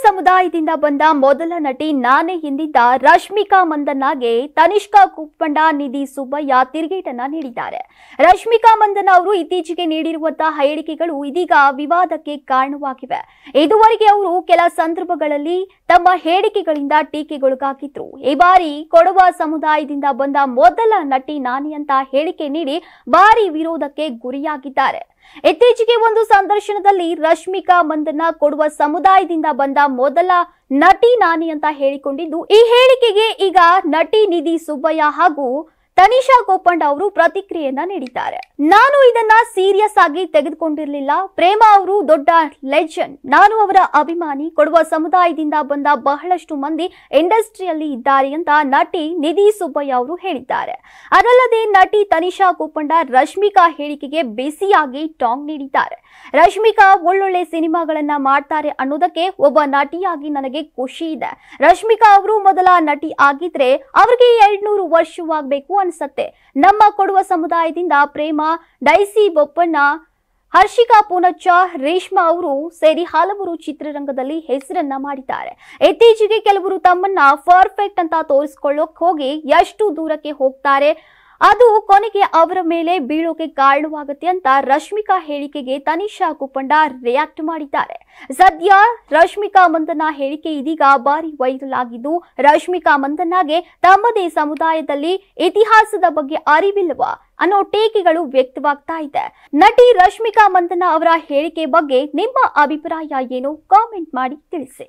ಸಮುದಾಯದಿಂದ ಬಂದ ಮೊದಲ ನಟಿ ನಾನೇ ಎಂದಿದ್ದ ರಶ್ಮಿಕಾ ಮಂದಣ್ಣಗೆ ತನಿಷ್ಕಾ ಕುಪ್ಪಂಡ ನಿಧಿ ಸುಬ್ಬಯ್ಯ ತಿರುಗೇಟನ್ನ ನೀಡಿದ್ದಾರೆ. ರಶ್ಮಿಕಾ ಮಂದಣ್ಣ ಅವರು ಇತ್ತೀಚೆಗೆ ನೀಡಿರುವಂತಹ ಹೇಳಿಕೆಗಳು ಇದೀಗ ವಿವಾದಕ್ಕೆ ಕಾರಣವಾಗಿವೆ. ಇದುವರೆಗೆ ಅವರು ಕೆಲ ಸಂದರ್ಭಗಳಲ್ಲಿ ತಮ್ಮ ಹೇಳಿಕೆಗಳಿಂದ ಟೀಕೆಗೊಳಗಾಗಿದ್ರು. ಈ ಬಾರಿ ಕೊಡವ ಸಮುದಾಯದಿಂದ ಬಂದ ಮೊದಲ ನಟಿ ನಾನೇ ಅಂತ ಹೇಳಿಕೆ ನೀಡಿ ಭಾರಿ ವಿರೋಧಕ್ಕೆ ಗುರಿಯಾಗಿದ್ದಾರೆ. ಇತ್ತೀಚೆಗೆ ಒಂದು ಸಂದರ್ಶನದಲ್ಲಿ ರಶ್ಮಿಕಾ ಮಂದಣ್ಣ ಕೊಡುವ ಸಮುದಾಯದಿಂದ ಬಂದ ಮೊದಲ ನಟಿ ನಾನಿ ಅಂತ ಹೇಳಿಕೊಂಡಿದ್ದು, ಈ ಹೇಳಿಕೆಗೆ ಈಗ ನಟಿ ನಿಧಿ ಸುಬ್ಬಯ್ಯ ಹಾಗೂ ತನಿಷಾ ಕೋಪಂಡ ಅವರು ಪ್ರತಿಕ್ರಿಯೆಯನ್ನ ನೀಡಿದ್ದಾರೆ. ನಾನು ಇದನ್ನ ಸೀರಿಯಸ್ ಆಗಿ ತೆಗೆದುಕೊಂಡಿರಲಿಲ್ಲ. ಪ್ರೇಮ ಅವರು ದೊಡ್ಡ ಲೆಜೆಂಡ್. ನಾನು ಅವರ ಅಭಿಮಾನಿ. ಕೊಡುವ ಸಮುದಾಯದಿಂದ ಬಂದ ಬಹಳಷ್ಟು ಮಂದಿ ಇಂಡಸ್ಟ್ರಿಯಲ್ಲಿ ಇದ್ದಾರೆ ಅಂತ ನಟಿ ನಿಧಿ ಸುಬ್ಬಯ್ಯ ಅವರು ಹೇಳಿದ್ದಾರೆ. ಅದಲ್ಲದೆ ನಟಿ ತನಿಷಾ ಕೋಪಂಡ ರಶ್ಮಿಕಾ ಹೇಳಿಕೆಗೆ ಬಿಸಿಯಾಗಿ ಟಾಂಗ್ ನೀಡಿದ್ದಾರೆ. ರಶ್ಮಿಕಾ ಒಳ್ಳೊಳ್ಳೆ ಸಿನಿಮಾಗಳನ್ನ ಮಾಡ್ತಾರೆ ಅನ್ನೋದಕ್ಕೆ ಒಬ್ಬ ನಟಿಯಾಗಿ ನನಗೆ ಖುಷಿ ಇದೆ. ರಶ್ಮಿಕಾ ಅವರು ಮೊದಲ ನಟಿ ಆಗಿದ್ರೆ ಅವ್ರಿಗೆ 200 ವರ್ಷವಾಗಬೇಕು ಅನ್ಸತ್ತೆ. ನಮ್ಮ ಕೊಡುವ ಸಮುದಾಯದಿಂದ ಪ್ರೇಮ, ಡೈಸಿ ಬೊಪ್ಪಣ್ಣ, ಹರ್ಷಿಕಾ ಪೂನಚ್ಚ, ರೇಷ್ಮಾ ಅವರು ಸೇರಿ ಹಲವರು ಚಿತ್ರರಂಗದಲ್ಲಿ ಹೆಸರನ್ನ ಮಾಡಿದ್ದಾರೆ. ಇತ್ತೀಚೆಗೆ ಕೆಲವರು ತಮ್ಮನ್ನ ಪರ್ಫೆಕ್ಟ್ ಅಂತ ತೋರಿಸಿಕೊಳ್ಳೋಕೆ ಹೋಗಿ ಎಷ್ಟು ದೂರಕ್ಕೆ ಹೋಗ್ತಾರೆ, ಅದು ಕೊನೆಗೆ ಅವರ ಮೇಲೆ ಬೀಳೋಕೆ ಕಾರಣವಾಗುತ್ತೆ ಅಂತ ರಶ್ಮಿಕಾ ಹೇಳಿಕೆಗೆ ತನಿಷಾ ಕುಪ್ಪಂಡ ರಿಯಾಕ್ಟ್ ಮಾಡಿದ್ದಾರೆ. ಸದ್ಯ ರಶ್ಮಿಕಾ ಮಂದಣ್ಣ ಹೇಳಿಕೆ ಇದೀಗ ಭಾರಿ ವೈರಲ್ ಆಗಿದ್ದು, ರಶ್ಮಿಕಾ ಮಂದಣ್ಣಗೆ ತಮ್ಮದೇ ಸಮುದಾಯದಲ್ಲಿ ಇತಿಹಾಸದ ಬಗ್ಗೆ ಅರಿವಿಲ್ಲವಾ ಅನ್ನೋ ಟೀಕೆಗಳು ವ್ಯಕ್ತವಾಗ್ತಾ ಇದೆ. ನಟಿ ರಶ್ಮಿಕಾ ಮಂದಣ್ಣ ಅವರ ಹೇಳಿಕೆ ಬಗ್ಗೆ ನಿಮ್ಮ ಅಭಿಪ್ರಾಯ ಏನು? ಕಾಮೆಂಟ್ ಮಾಡಿ ತಿಳಿಸಿ.